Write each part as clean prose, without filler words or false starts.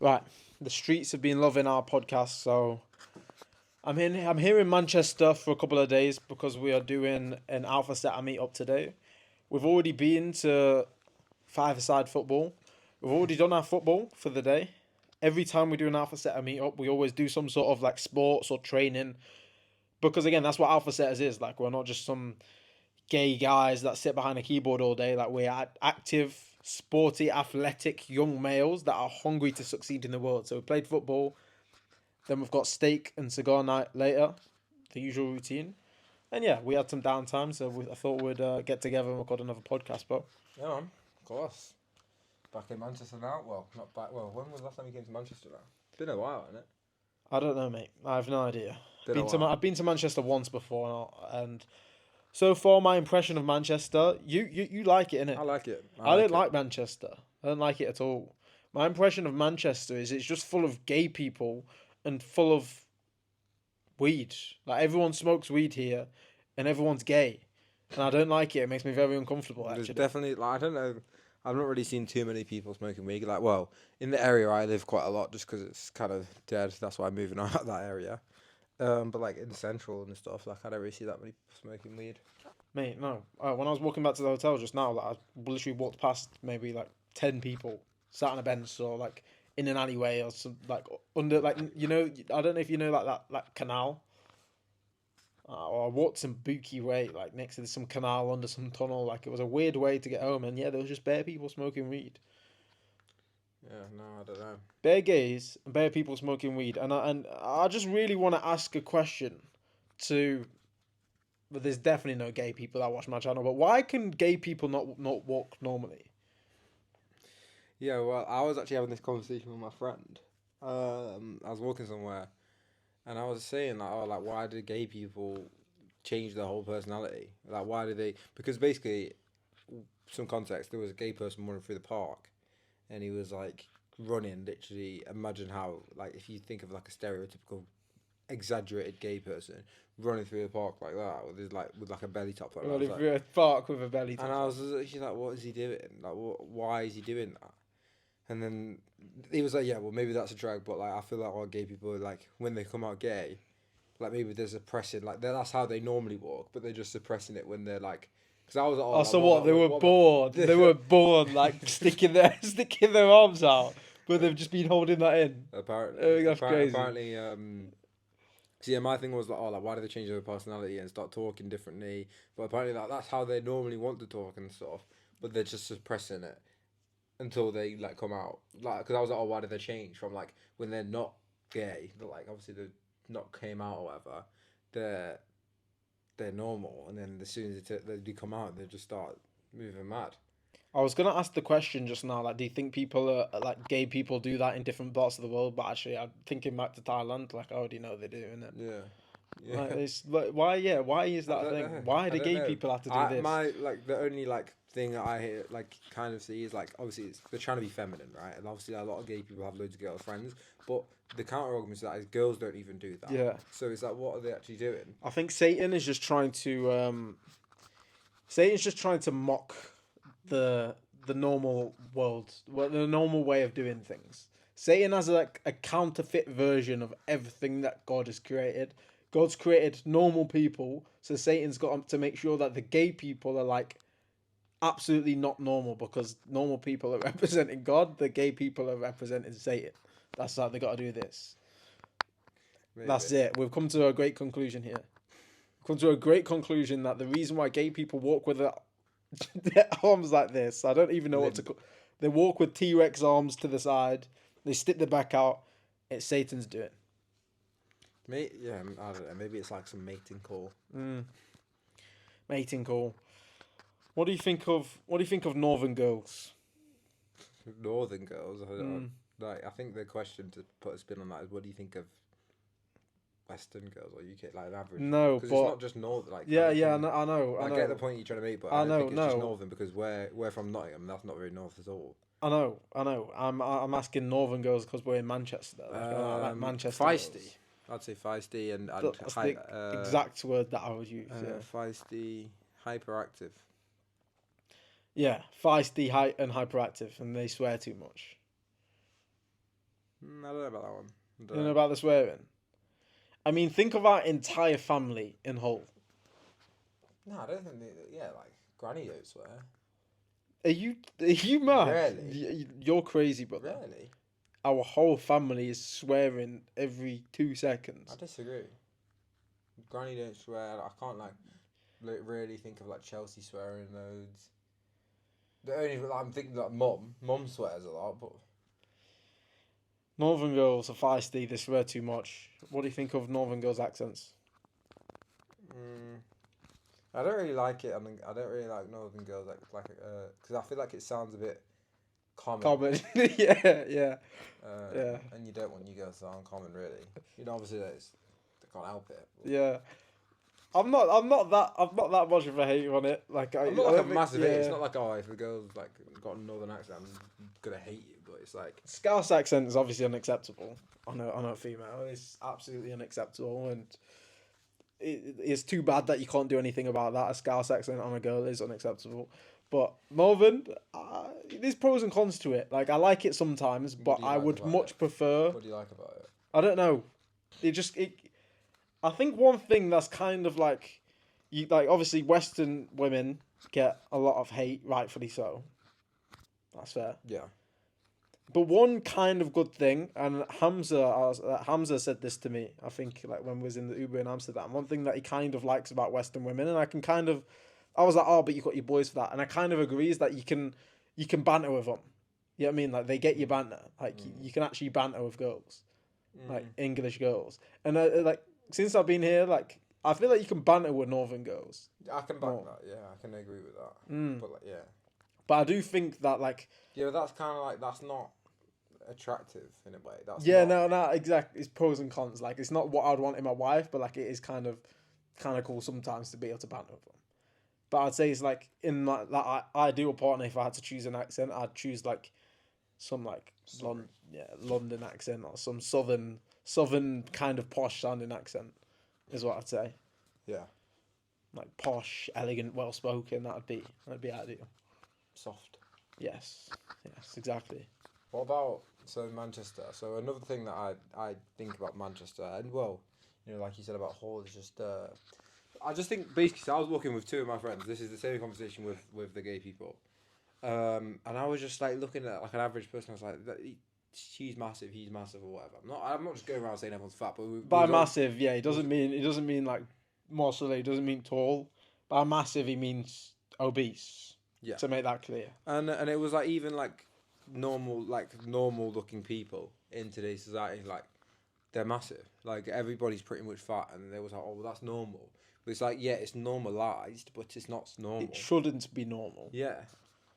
Right, the streets have been loving our podcast, so I'm here in Manchester for a couple of days because we are doing an Alpha Setter meet-up today. We've already been to five-a-side football. We've already done our football for the day. Every time we do an Alpha Setter meet-up, we always do some sort of like sports or training because again, that's what Alpha Setters is. Like, we're not just some gay guys that sit behind a keyboard all day. Like, we're active, sporty, athletic young males that are hungry to succeed in the world. So we played football. Then we've got steak and cigar night later, the usual routine. And yeah, we had some downtime, so I thought we'd get together and record another podcast, bro. Yeah, man. Of course. Back in Manchester now. Well, not back. Well, when was the last time you came to Manchester now? It's been a while, hasn't it? I don't know, mate. I have no idea. Been I've been to Manchester once before, and so far my impression of Manchester, you like it, innit? I like it. I don't like Manchester. I don't like it at all. My impression of Manchester is it's just full of gay people and full of weed. Like, everyone smokes weed here, and everyone's gay, and I don't like it. It makes me very uncomfortable. There's Actually, definitely, like, I don't know. I've not really seen too many people smoking weed. Like, well, in the area I live quite a lot just because it's kind of dead. That's why I'm moving out of that area. But like in Central and stuff, like I don't really see that many people smoking weed. mate, no. When I was walking back to the hotel just now, like, I literally walked past maybe like 10 people sat on a bench or like in an alleyway or some like under like I don't know if you know like that canal. Or I walked some booky way, like next to some canal under some tunnel. Like, it was a weird way to get home, and yeah, there was just bare people smoking weed. Yeah, no, I don't know. Bare gays and bare people smoking weed, and I just really want to ask a question to. But there's definitely no gay people that watch my channel. But why can gay people not walk normally? Yeah, well, I was actually having this conversation with my friend. I was walking somewhere, and I was saying like, oh, like why do gay people change their whole personality? Like, why do they? Because basically, some context, there was a gay person running through the park, and he was like running. Literally, imagine how like if you think of like a stereotypical, exaggerated gay person running through the park like that, with like a belly top. Like, Running like, through a park with a belly. and I was actually like, what is he doing? Like, why is he doing that? And then he was like, yeah, well, maybe that's a drag, but like, I feel like all gay people, like, when they come out gay, like, maybe they're suppressing, like, that's how they normally walk, but they're just suppressing it when they're like, because I was like, Oh, so what? They were bored. They were bored, like sticking their arms out, but they've just been holding that in. Apparently, That's crazy. Apparently, so yeah, my thing was like, oh, like, why do they change their personality and start talking differently? But apparently, like, that's how they normally want to talk and stuff, but they're just suppressing it until they like come out, like, because I was like, oh, why did they change from like when they're not gay, but like obviously they're not came out or whatever, they're normal, and then as soon as they do come out, they just start moving mad. I was gonna ask the question just now, like, do you think people are like gay people do that in different parts of the world? But actually, I'm thinking back to Thailand. Like, I already know they're doing it. Yeah. Yeah. Like, why? Yeah, why is that a thing? Know. Why do gay people have to do this? My like the only like thing that I hear, like kind of see is like obviously they're trying to be feminine, right? And obviously a lot of gay people have loads of girl friends, but the counter argument to that is girls don't even do that. Yeah. So it's like, what are they actually doing? I think Satan is just trying to Satan's just trying to mock the normal world, the normal way of doing things. Satan has like a counterfeit version of everything that God has created. God's created normal people, so Satan's got to make sure that the gay people are like absolutely not normal, because normal people are representing God, the gay people are representing Satan. That's how they got to do this. Maybe. That's it. We've come to a great conclusion here. We've come to a great conclusion that the reason why gay people walk with their arms like this, I don't even know what to call. They walk with T-Rex arms to the side. They stick their back out. It's Satan's doing. Yeah, I don't know. Maybe it's like some mating call. Mating call. What do you think of northern girls? Northern girls. Like, I think the question to put a spin on that is, what do you think of Western girls or UK, like average? No, because but it's not just northern. Like, yeah, I know. I get the point you're trying to make, but I don't think it's just northern, because we're from Nottingham. That's not very north at all. I know. I'm asking northern girls because we're in Manchester. Like Manchester. Feisty. Girls. I'd say feisty and That's the exact word that I would use. Yeah. Feisty, hyperactive. Yeah, feisty, and hyperactive, and they swear too much. I don't know about that one. You know about the swearing? I mean, think of our entire family in Hull. No, I don't think. Like Granny don't swear. Are you mad? Really? You're crazy, brother. Really? Our whole family is swearing every 2 seconds. I disagree. Granny don't swear. I can't really think of like Chelsea swearing loads. The only I'm thinking like mum swears a lot, but Northern girls are feisty. They swear too much. What do you think of Northern girls' accents? I don't really like it. I mean, I don't really like Northern girls because I feel like it sounds a bit common. Yeah. Yeah. And you don't want your girls to sound common, really. You know, obviously they can't help it. But. Yeah. I'm not that much of a hater on it. Like I'm not like a massive hater. It's not like if the girl's like got a northern accent, I'm gonna hate you. But it's like Scouse accent is obviously unacceptable on a female. It's absolutely unacceptable, and it's too bad that you can't do anything about that. A Scouse accent on a girl is unacceptable. But Northern, there's pros and cons to it. Like I like it sometimes, but I would much prefer. What do you like about it? I don't know. I think one thing that's kind of like, obviously Western women get a lot of hate, rightfully so. That's fair. Yeah. But one kind of good thing, and Hamza said this to me, I think like when we was in the Uber in Amsterdam, one thing that he kind of likes about Western women, and I was like, oh, but you got your boys for that. And I kind of agree is that you can banter with them. You know what I mean? Like they get your banter. Like you can actually banter with girls. Like English girls. And since I've been here, like I feel like you can banter with Northern girls. I can back that. Yeah, I can agree with that. But yeah. But I do think that but that's kind of like that's not attractive in a way. No, exactly. It's pros and cons. Like it's not what I'd want in my wife, but like it is kind of cool sometimes to be able to banter with them. But I'd say it's like in that ideal partner. If I had to choose an accent, I'd choose like some like London accent or some southern kind of posh sounding accent is what I'd say. Yeah. Like posh, elegant, well spoken. That'd be ideal. Soft. Yes, exactly. What about Manchester? So another thing that I think about Manchester, and well, like you said about Hull, is just I just think basically. So I was walking with two of my friends. This is the same conversation with the gay people, and I was just like looking at like an average person. I was like, she's massive, he's massive, or whatever. I'm not just going around saying everyone's fat, but by massive, yeah, it doesn't mean like muscle. It doesn't mean tall. By massive, he means obese. Yeah. To make that clear. And it was like even like normal looking people in today's society, like they're massive. Like everybody's pretty much fat, and they was like, oh, well, that's normal. But it's like, yeah, it's normalized, but it's not normal. It shouldn't be normal. Yeah,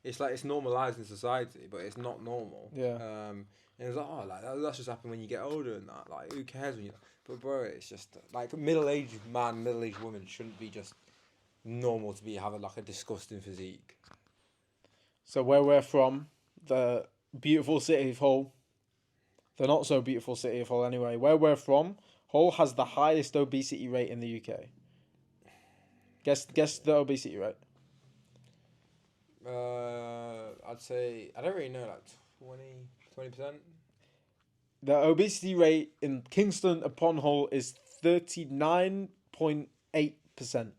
it's like it's normalized in society, but it's not normal. Yeah. And it's like, oh, like that's just happened when you get older and that. Like, who cares when you? But bro, it's just like middle-aged man, middle-aged woman shouldn't be just normal to be having like a disgusting physique. So where we're from, the beautiful city of Hull, the not so beautiful city of Hull anyway, where we're from, Hull has the highest obesity rate in the UK. Guess the obesity rate. I'd say, I don't really know, like 20%. The obesity rate in Kingston upon Hull is 39.8%.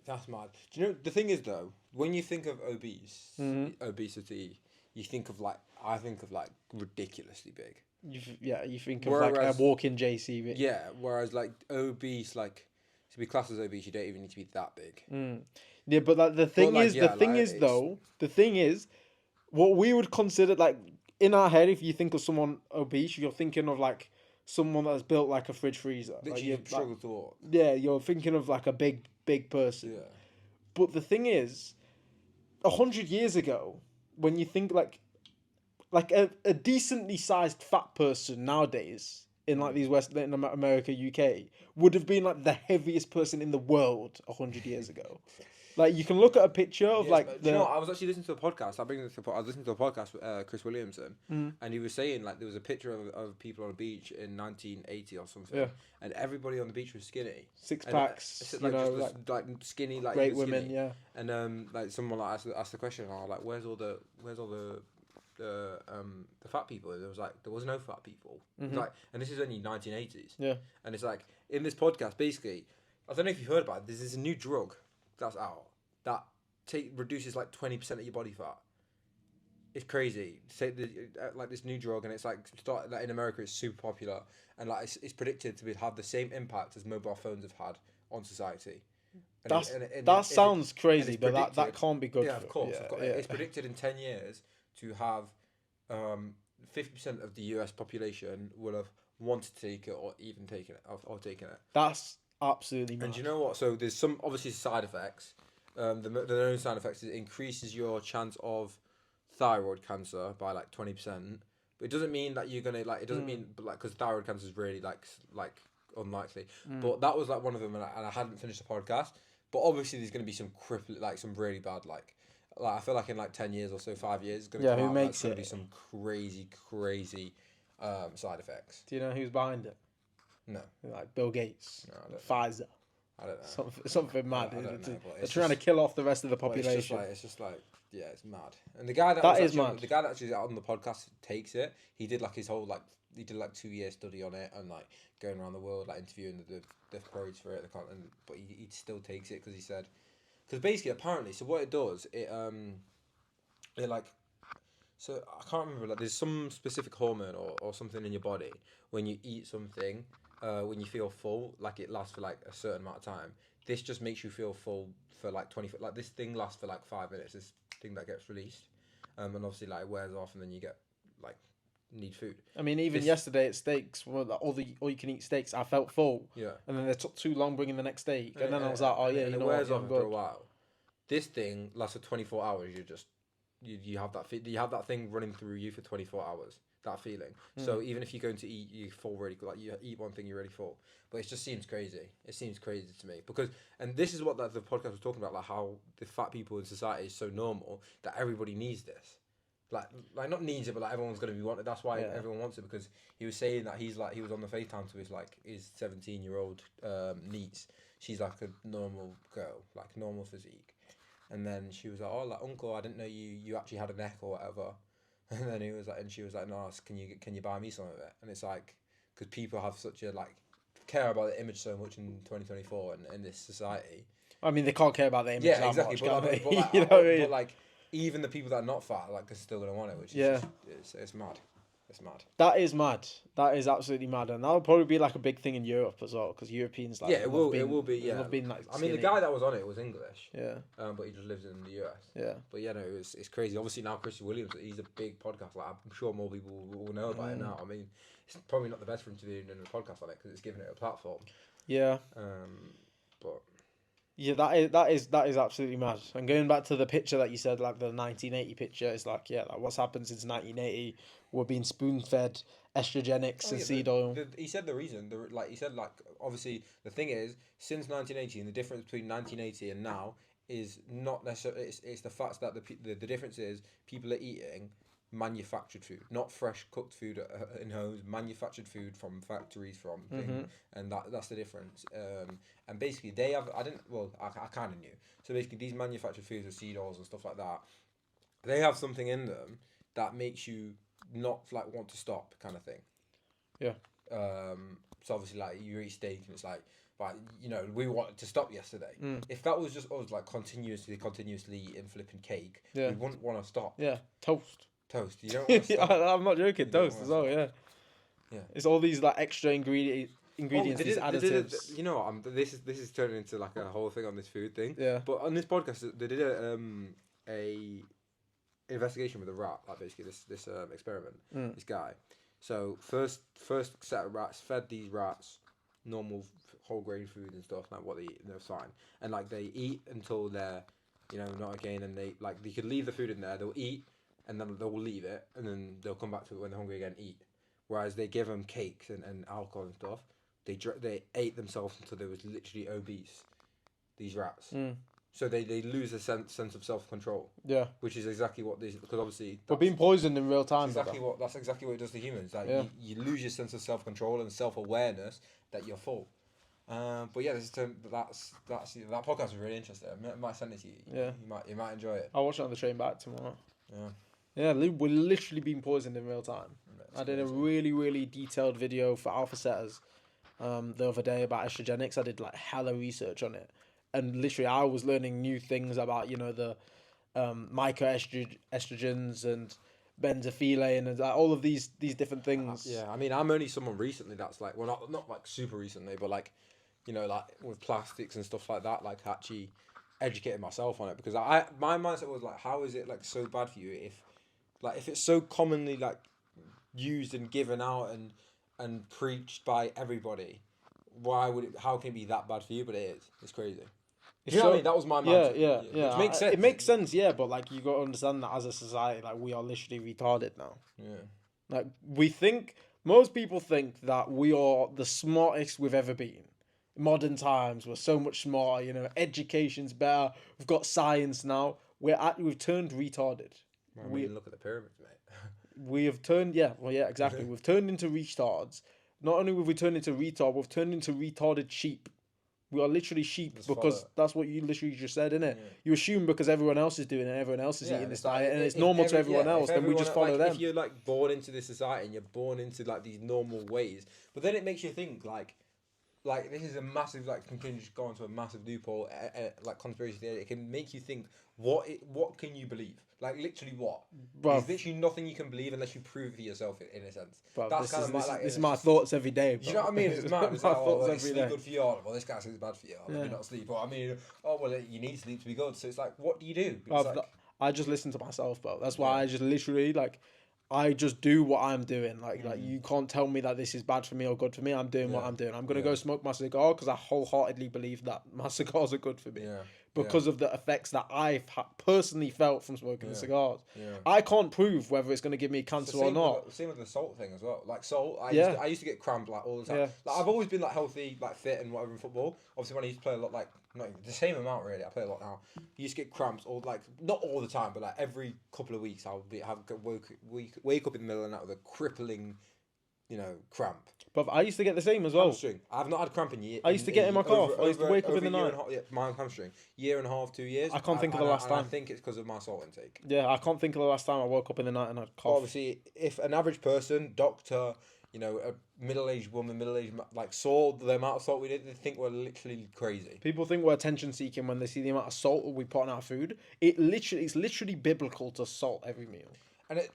That's mad. Do you know, the thing is though, when you think of obesity, you think of I think of ridiculously big. You think of like a walking JCB. Yeah, whereas like obese, like to be classed as obese, you don't even need to be that big. Yeah, but the thing is, what we would consider like in our head, if you think of someone obese, you're thinking of like someone that's built like a fridge freezer. Literally, like, struggle to walk. Yeah, you're thinking of like a big person. Yeah. But the thing is, 100 years ago, when you think like a decently sized fat person nowadays in like these Latin America, UK, would have been like the heaviest person in the world 100 years ago. Like you can look at a picture of like the. You know what? I was actually listening to a podcast. I was listening to a podcast with Chris Williamson, and he was saying like there was a picture of people on a beach in 1980 or something, and everybody on the beach was skinny, six packs, like skinny, great women, and like someone like asked the question, oh, like where's all the the fat people. There was no fat people. It was Mhm. like, and this is only 1980s. Yeah. And it's like in this podcast, basically, I don't know if you've heard about it. There's a new drug that's out that reduces like 20% of your body fat. It's crazy. Say like this new drug, and it's like in America, it's super popular, and like it's predicted to have the same impact as mobile phones have had on society. That sounds crazy, but that can't be good. Yeah, of course. Yeah. It's predicted in 10 years to have 50% of the US population will have wanted to take it or even taken it or taken it. That's absolutely mad. And you know what? So there's some obviously side effects. The known side effects is it increases your chance of thyroid cancer by like 20%. But it doesn't mean that you're gonna like. It doesn't mean like because thyroid cancer is really like unlikely. But that was like one of them, and I hadn't finished the podcast. But obviously, there's gonna be some some really bad like I feel like in like 10 years or so, 5 years, it's gonna come out, there's gonna be some crazy side effects. Do you know who's behind it? No. Like Bill Gates, No, Pfizer. I don't know. Something mad. I don't know, They're trying to kill off the rest of the population. It's just like yeah, it's mad. And the guy That was is actually mad. the guy that actually on the podcast takes it. He did like his whole he did like 2-year study on it and like going around the world like interviewing the pros for it. But he still takes it because he said because basically apparently so what it does it like so I can't remember like there's some specific hormone or something in your body when you eat something when you feel full like it lasts for like a certain amount of time. This just makes you feel full for like 20 like this thing lasts for like 5 minutes. This thing that gets released and obviously like it wears off and then you get like need food. I mean, even yesterday at steaks, all you can eat steaks, I felt full. Yeah. And then they took too long bringing the next steak, and then I was like, oh yeah, and you it know wears what, off I'm for a good. while. This thing lasts for 24 hours. You have that thing running through you for 24 hours. That feeling. So even if you're going to eat, you fall really like you eat one thing, you're really full. But it just seems crazy. It seems crazy to me because, and this is what the podcast was talking about, like how the fat people in society is so normal that everybody needs this. Like not needs it, but like everyone's gonna be wanted. That's why everyone wants it because he was saying that he was on the FaceTime to his 17-year-old niece. She's like a normal girl, like normal physique, and then she was like, "Oh, like uncle, I didn't know you actually had a neck or whatever." And then she was like, "No, can you buy me some of it?" And it's like, because people have such a care about the image so much in 2024 and in this society. I mean, they can't care about the image that much, can they? You know what I mean? But even the people that are not fat are still gonna want it, which is it's mad. It's mad. That is mad. That is absolutely mad, and that'll probably be like a big thing in Europe as well, because Europeans it will be. Yeah, being, I mean, the guy that was on it was English. Yeah. But he just lives in the US. Yeah. But yeah, no, it's crazy. Obviously now Christian Williams, he's a big podcast. Like I'm sure more people will know about it now. I mean, it's probably not the best for him to be doing a podcast on it because it's giving it a platform. Yeah. But. Yeah, that is absolutely mad. And going back to the picture that you said, like the 1980 picture, it's like what's happened since 1980? We're being spoon fed estrogenics and seed oil. He said the reason, obviously the thing is since 1980 and the difference between 1980 and now is not necessarily it's the fact that the difference is people are eating manufactured food, not fresh cooked food in homes, manufactured food from factories from things, and that's the difference. And basically they have I kind of knew. So basically these manufactured foods with seed oils and stuff like that, they have something in them that makes you not want to stop kind of thing. Yeah. So obviously you eat steak and it's we wanted to stop yesterday. If that was just us continuously eating flipping cake, we wouldn't want to stop. Yeah. Toast. You don't want to stop. I'm not joking. Toast as well. Yeah. It's all these extra ingredients, these additives. You know what? This is turning into a whole thing on this food thing. Yeah. But on this podcast, they did a investigation with a rat, basically this experiment. This guy. So first set of rats fed these rats normal whole grain food and stuff, what they eat, and they're fine. And they eat until they're not again, and they they could leave the food in there. They'll eat. And then they'll leave it, and then they'll come back to it when they're hungry again and eat. Whereas they give them cakes and alcohol and stuff. They ate themselves until they was literally obese. These rats. So they lose a sense of self-control. Yeah. Which is exactly what this because obviously. But being poisoned in real time. That's exactly what it does to humans. You lose your sense of self-control and self-awareness that you're full. But yeah, that podcast was really interesting. I might send it to you. Yeah. You might enjoy it. I'll watch it on the train back tomorrow. Yeah. Yeah, we're literally being poisoned in real time. That's I did a crazy. really, really detailed video for alpha setters the other day about estrogenics. I did like hella research on it. And literally, I was learning new things about, the estrogens and benzophylae and like, all of these different things. Yeah, I mean, I'm only someone recently that's like, well, not like super recently, but like, like with plastics and stuff like that, like actually educating myself on it because my mindset was like, how is it like so bad for you if it's so commonly like used and given out and preached by everybody, how can it be that bad for you? But it is. It's crazy. You know what I mean? That was my mindset. Yeah. Which makes sense. It makes sense, yeah, but like you got to understand that as a society, like we are literally retarded now. Yeah. Like most people think that we are the smartest we've ever been. In modern times, we're so much smarter. Education's better. We've got science now. We've turned retarded. I mean, look at the pyramids, mate. We have turned, exactly. We've turned into retards. Not only have we turned into retard, we've turned into retarded sheep. We are literally sheep because that's what you literally just said, innit? Yeah. You assume because everyone else is doing it, everyone else is eating this diet, and it's normal to everyone else, then we just follow them. If you're like born into this society and you're born into like these normal ways, but then it makes you think like this is a massive like continue to go into a massive loophole like conspiracy theory. It can make you think what can you believe? Like literally what? There's literally nothing you can believe unless you prove it for yourself in a sense. Bruv, that's kind of this is my thoughts every day. Bro. You know what I mean? It's mad. It's like, it's sleep good for you. Well, this guy says it's bad for you. Let me not sleep. Or I mean, you need sleep to be good. So it's like, what do you do? I just listen to myself, bro. That's why I just literally I just do what I'm doing. Like you can't tell me that this is bad for me or good for me. I'm doing what I'm doing. I'm gonna go smoke my cigar because I wholeheartedly believe that my cigars are good for me. Yeah. Because of the effects that I've personally felt from smoking the cigars. Yeah. I can't prove whether it's going to give me cancer or not. Same with the salt thing as well. Like salt, I used to get cramp like all the time. Yeah. Like I've always been like healthy, like fit and whatever in football. Obviously when I used to play a lot, like not the same amount really. I play a lot now. You used to get cramps all like not all the time, but like every couple of weeks I'll wake up in the middle of the night with a crippling, cramp. But I used to get the same as well. Hamstring. I've not had cramp in years. I used to get in my calf. I used to wake up in the night. My hamstring. 1.5 2 years. I can't think of the last time. I think it's because of my salt intake. Yeah, I can't think of the last time I woke up in the night and I had cough. Obviously, if an average person, doctor, a middle-aged woman, saw the amount of salt we did, they think we're literally crazy. People think we're attention-seeking when they see the amount of salt we put on our food. It's literally biblical to salt every meal.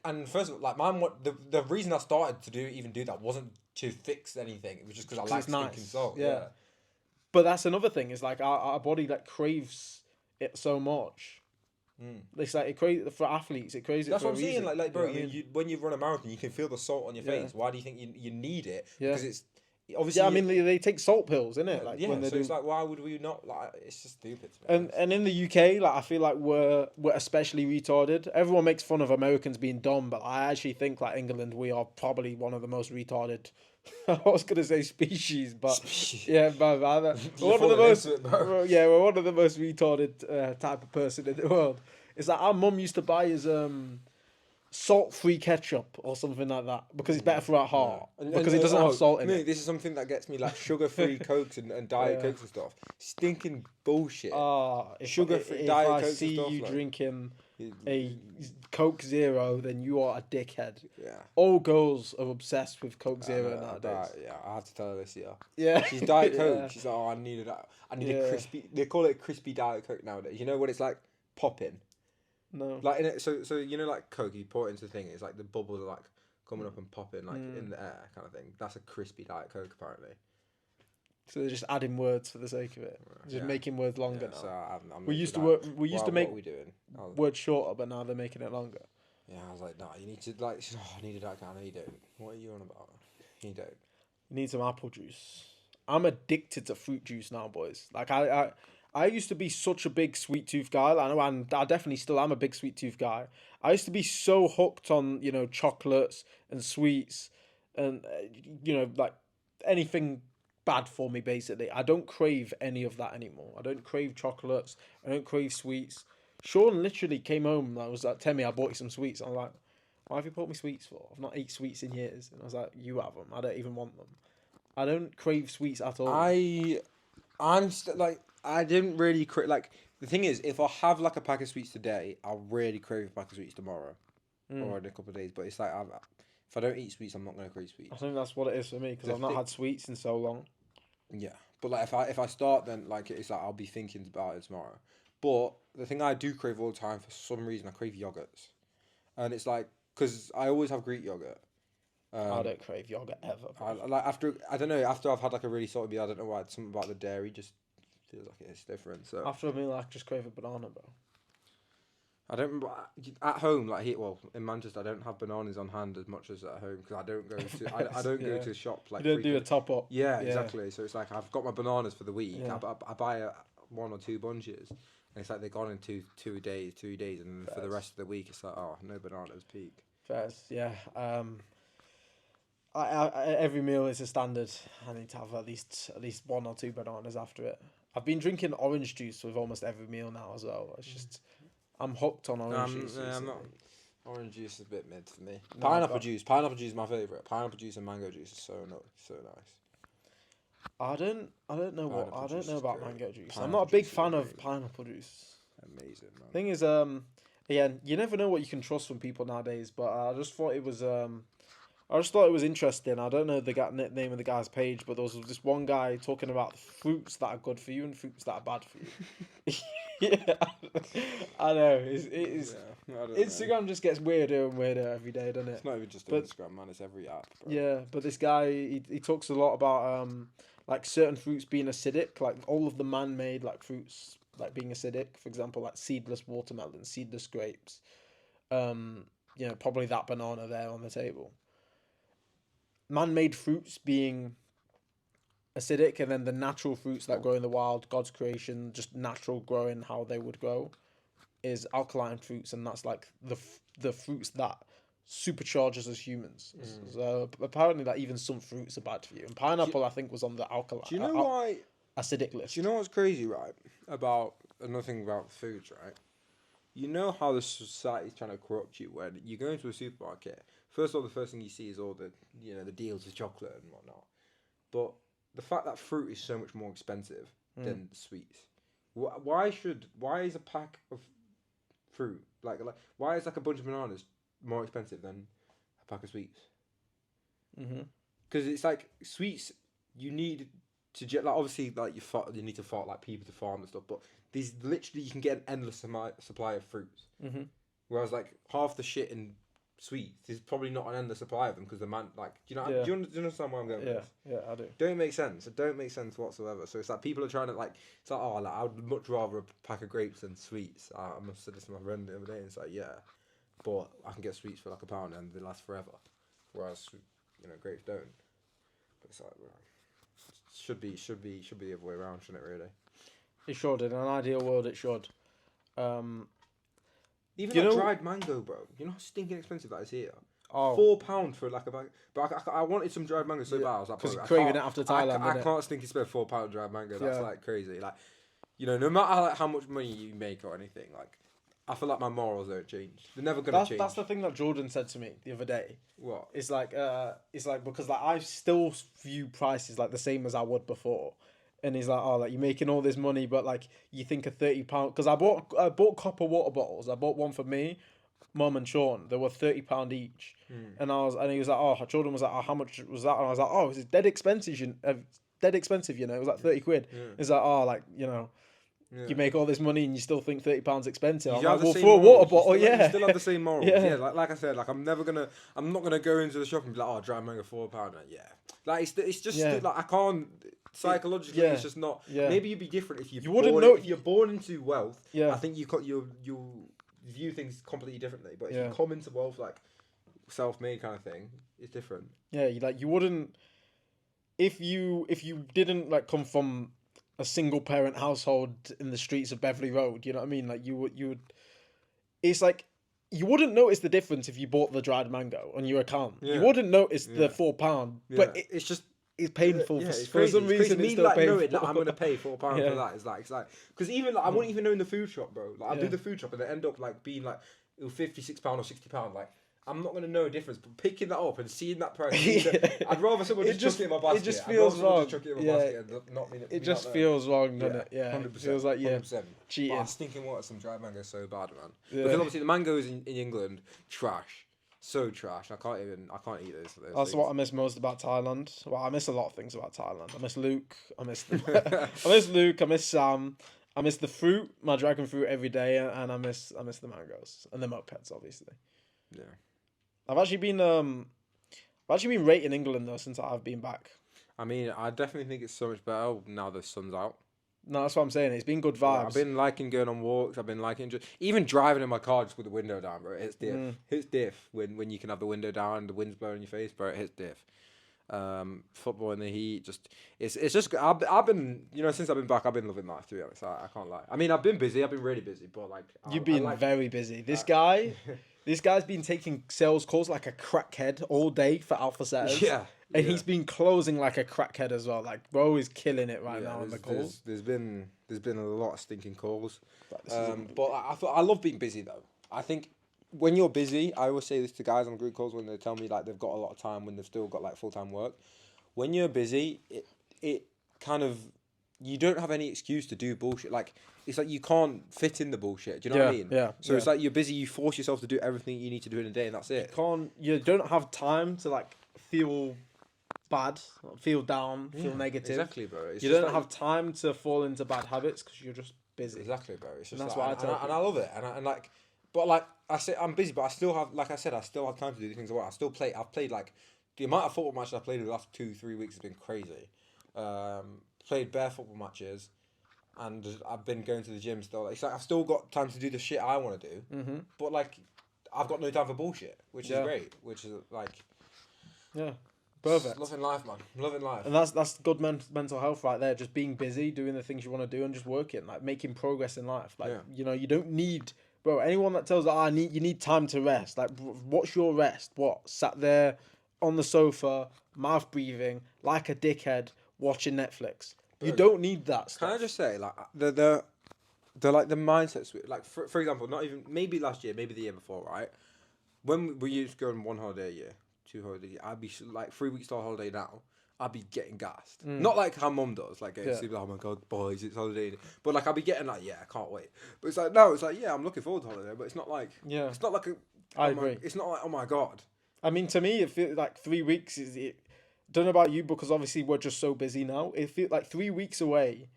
And first of all, the reason I started to do that wasn't to fix anything. It was just because I liked drinking salt. Yeah. But that's another thing. It's like our body craves it so much. It's like it craves for athletes. It craves it. That's for what I'm saying. Like bro, when you run a marathon, you can feel the salt on your face. Why do you think you need it? Because it's obviously. Yeah, I mean they take salt pills, innit? Like when it's like why would we not? Like it's just stupid. And in the UK, I feel like we're especially retarded. Everyone makes fun of Americans being dumb, but I actually think England, we are probably one of the most retarded. I was gonna say species, but yeah, we're one of the most. We're one of the most retarded type of person in the world. It's like our mum used to buy his salt-free ketchup or something like that because it's better for our heart because it doesn't have salt in it. This is something that gets me like sugar-free Cokes and Diet Cokes and stuff. Stinking bullshit. Sugar-free Diet Cokes. If I see you drinking a Coke Zero, then you are a dickhead. Yeah. All girls are obsessed with Coke Zero nowadays. I have to tell her this. Yeah. She's Diet Coke. She's like, I need a crispy. They call it crispy Diet Coke nowadays. You know what it's like? Popping. No. Like so like Coke, you pour it into the thing. It's like the bubbles are like coming up and popping like in the air, kind of thing. That's a crispy Diet Coke, apparently. So they're just adding words for the sake of it, just making words longer now. So I'm we used to make words shorter, but now they're making it longer. Yeah, I was like, no, you need to I need a Diet Coke. No, you don't. What are you on about? You don't. You need some apple juice. I'm addicted to fruit juice now, boys. Like I used to be such a big sweet tooth guy. And I definitely still am a big sweet tooth guy. I used to be so hooked on, chocolates and sweets and, like anything bad for me, basically. I don't crave any of that anymore. I don't crave chocolates. I don't crave sweets. Sean literally came home and I was like, Temmie, I bought you some sweets. I'm like, why have you bought me sweets for? I've not ate sweets in years. And I was like, you have them. I don't even want them. I don't crave sweets at all. I didn't really crave, the thing is, if I have, a pack of sweets today, I'll really crave a pack of sweets tomorrow. or in a couple of days. But it's like if I don't eat sweets, I'm not gonna crave sweets. I think that's what it is for me because I've not had sweets in so long. Yeah, but like if I start, then like it's like I'll be thinking about it tomorrow. But the thing I do crave all the time, for some reason, I crave yogurts, and it's like because I always have Greek yogurt. I don't crave yogurt ever. I don't know, after I've had like a really salty meal, I don't know why, something about the dairy just feels like it's different. So after a meal, I just crave a banana, bro. I don't remember at home, like here, well in Manchester, I don't have bananas on hand as much as at home because I don't go to I don't go to the shop like. You don't do a top up. Yeah, exactly. So it's like I've got my bananas for the week. Yeah. I buy 1 or 2 bunches, and it's like they're gone in 3 days, and then for the rest of the week, it's like no bananas, peak. Fairs, yeah. I every meal is a standard. I need to have at least 1 or 2 bananas after it. I've been drinking orange juice with almost every meal now as well. It's just I'm hooked on orange juice. I'm not. Orange juice is a bit mid for me. Pineapple juice is my favourite. Pineapple juice and mango juice is so nice. I don't know about mango juice. I'm Pineapple not a big juice is fan of amazing. pineapple juice. Amazing, man. Thing is, again, you never know what you can trust from people nowadays. But I just thought it was interesting. I don't know the name of the guy's page, but there was this one guy talking about fruits that are good for you and fruits that are bad for you. Yeah, I know. Instagram just gets weirder and weirder every day, doesn't it? It's not even just Instagram, man. It's every app. Bro. Yeah, but this guy he talks a lot about like certain fruits being acidic, like all of the man-made like fruits like being acidic. For example, like seedless watermelon, seedless grapes. Probably that banana there on the table. Man-made fruits being acidic, and then the natural fruits that grow in the wild, God's creation, just natural growing how they would grow, is alkaline fruits, and that's like the fruits that supercharges us humans. So apparently, that even some fruits are bad for you. And pineapple, I think, was on the alkaline. Do you know why acidic list? Do you know what's crazy, right? About another thing about foods, right? You know how the society's trying to corrupt you when you go into a supermarket. First of all, the first thing you see is all the the deals with chocolate and whatnot. But the fact that fruit is so much more expensive than sweets. Why is a pack of fruit like why is like a bunch of bananas more expensive than a pack of sweets? Because it's like sweets, you need to get like obviously like you need to farm like people to farm and stuff, but these literally you can get an endless supply of fruits. Whereas like half the shit in sweets is probably not an endless supply of them because the man like do you understand where I'm going with this? Yeah, I do. Don't make sense. It don't make sense whatsoever. So it's like people are trying to like it's like I would much rather a pack of grapes than sweets. I must have said this to my friend the other day and it's like but I can get sweets for like £1 and they last forever, whereas grapes don't. But it's like should be the other way around, shouldn't it? Really. It should. In an ideal world, it should. Even dried mango, bro. You know how stinking expensive that is here. Oh. £4 for like a bag. But I wanted some dried mango so bad. I was like, because craving it after Thailand. I can't stinking spend £4 dried mango. That's like crazy. Like, no matter like how much money you make or anything, like I feel like my morals don't change. They're never gonna change. That's the thing that Jordan said to me the other day. What? It's like because like I still view prices like the same as I would before. And he's like, like you're making all this money, but like you think a £30 because I bought copper water bottles. I bought one for me, Mum and Sean. They were £30 each, and he was like, Jordan was like, how much was that? And I was like, it's dead expensive. Dead expensive, It was like £30. Yeah. He's like, you make all this money and you still think £30 expensive. I'm like, well, for a water bottle, you still have the same morals. Yeah. Like I said, like I'm not gonna go into the shop and be like, dry mango £4. Like it's just like I can't. Psychologically, it's just not. Yeah. Maybe you'd be different if if you're born into wealth. Yeah. I think you'll view things completely differently. But if you come into wealth like self-made kind of thing, it's different. Yeah, you wouldn't if you didn't like come from a single parent household in the streets of Beverly Road. You know what I mean? Like you would. It's like you wouldn't notice the difference if you bought the dried mango on your account. Yeah. You wouldn't notice the £4, but it's just. It's painful for some reason. It's still painful. Knowing that I'm gonna pay £4 for that is like because even like I wouldn't even know in the food shop, bro. Like I do the food shop and they end up like being like £56 or £60. Like I'm not gonna know a difference. But picking that up and seeing that price, I'd rather someone just chuck it in my basket. It just feels wrong. Just chuck it in my basket and not it just feels wrong, doesn't it? Yeah, 100%. It feels like 100%. cheating. But I was thinking, what some dried mango so bad, man. Yeah. Because obviously the mangoes in England trash. So trash. I can't eat those. That's what I miss most about Thailand. Well, I miss a lot of things about Thailand. I miss Luke. I miss I miss Luke. I miss Sam. I miss the fruit, my dragon fruit every day, and I miss the mangoes and the mopeds, obviously. Yeah. I've actually been rating England though since I've been back. I mean, I definitely think it's so much better now the sun's out. No, that's what I'm saying. It's been good vibes. Yeah, I've been liking going on walks. I've been liking even driving in my car just with the window down, bro. It's diff. It's diff when you can have the window down, the wind's blowing in your face, bro. It hits diff. Football in the heat, it's just I've been since I've been back, I've been loving life, to be honest. I can't lie. I mean, I've been busy. I've been really busy, but like you've been very busy. This guy's been taking sales calls like a crackhead all day for alpha setters. Yeah. And he's been closing like a crackhead as well. Like bro is killing it right now on the calls. There's been a lot of stinking calls. But I love being busy though. I think when you're busy, I always say this to guys on group calls when they tell me like they've got a lot of time when they've still got like full-time work. When you're busy, it kind of, you don't have any excuse to do bullshit. Like it's like you can't fit in the bullshit. Do you know what I mean? Yeah. So it's like you're busy. You force yourself to do everything you need to do in a day, and that's it. You don't have time to like feel bad, feel down, feel negative. Exactly, bro. You don't have time to fall into bad habits because you're just busy. Exactly, bro. It's just and that's like, what I tell and I love it. And like, but like I say, I'm busy, but I still have, like I said, I still have time to do the things I want. I've played like the amount of football matches I've played in the last 2-3 weeks has been crazy. Played bare football matches, and I've been going to the gym still. It's like I've still got time to do the shit I want to do, but like I've got no time for bullshit, which is great. Which is like, perfect. Loving life, man. Loving life. And that's good mental health right there. Just being busy, doing the things you want to do, and just working, like making progress in life. Like you don't need, bro. Anyone that tells that you need time to rest. Like, what's your rest? What, sat there on the sofa, mouth breathing like a dickhead, watching Netflix? Bro, you don't need that stuff. Can I just say, like the like the mindset switch. Like for example, not even maybe last year, maybe the year before, right? When we used to go on one holiday a year. 2 holidays. I'd be like 3 weeks to a holiday now. I'd be getting gassed. Not like how mum does, like getting super. Oh my god, boys, it's holiday. But like I'd be getting like, I can't wait. But it's like no, it's like I'm looking forward to holiday. But it's not like it's not like a. I agree. It's not like oh my god. I mean, to me, it feels like 3 weeks is it. Don't know about you because obviously we're just so busy now. It feels like 3 weeks away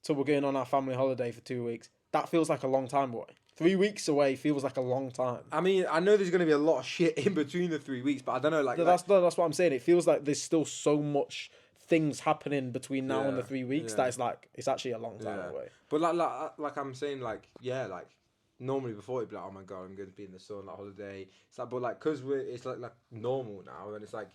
till we're going on our family holiday for 2 weeks. That feels like a long time away. 3 weeks away feels like a long time. I mean, I know there's going to be a lot of shit in between the 3 weeks, but I don't know. That's what I'm saying. It feels like there's still so much things happening between now and the 3 weeks that it's actually a long time away. But like I'm saying, like normally before it'd be like, oh my god, I'm going to be in the sun, like holiday. It's like, but like because it's like normal now, and it's like.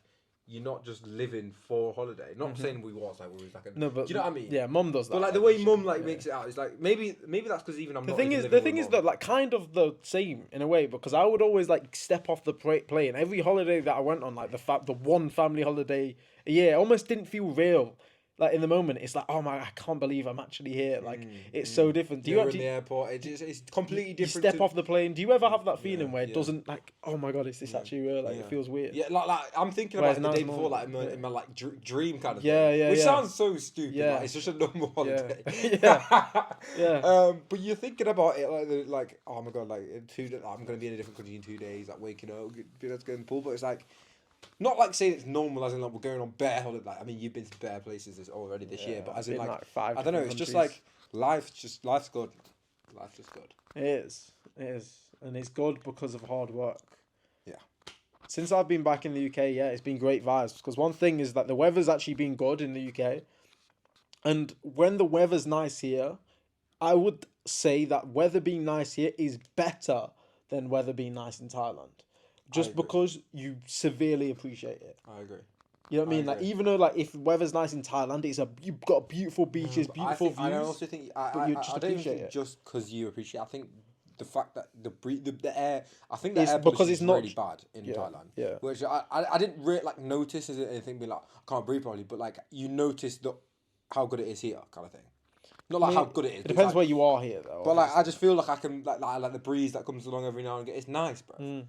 You're not just living for holiday. Not saying we was like a. No, but do you know what I mean? Yeah, mum does that. But like the way mum like makes it out, it's like maybe that's because even I'm the not. The thing is that like kind of the same in a way because I would always like step off the plane every holiday that I went on, like the one family holiday a year, almost didn't feel real. Like in the moment, it's like, oh my, I can't believe I'm actually here. Like it's so different. Do you in the airport? It's completely different. You step off the plane. Do you ever have that feeling where it doesn't like, oh my god, is this actually real? Like it feels weird. Yeah, like I'm thinking about it the day before, like in my like dream kind of thing. Yeah. Which sounds so stupid. Yeah, like, it's just a normal holiday. Yeah. But you're thinking about it like oh my god, like I'm gonna be in a different country in 2 days, like waking up, let's go in the pool. But it's like. Not like saying it's normal, as in like we're going on bare holiday. Like, I mean, you've been to bare places already this year, but as in like 5 I don't know. It's just like life's good. Life's just good. It is, and it's good because of hard work. Yeah. Since I've been back in the UK, it's been great vibes. Because one thing is that the weather's actually been good in the UK, and when the weather's nice here, I would say that weather being nice here is better than weather being nice in Thailand. Just because you severely appreciate it. I agree. You know what I mean? Like even though like if weather's nice in Thailand, you've got beautiful beaches, beautiful views. I also think I don't think just because you appreciate. I think the fact that the air. I think the air pollution is really bad in Thailand. Yeah. Which I didn't really like notice as anything. Be like I can't breathe properly, but like you notice how good it is here, kind of thing. Not like how good it is. It depends where you are here, though. But like, I just feel like I can like the breeze that comes along every now and again. It's nice, bro.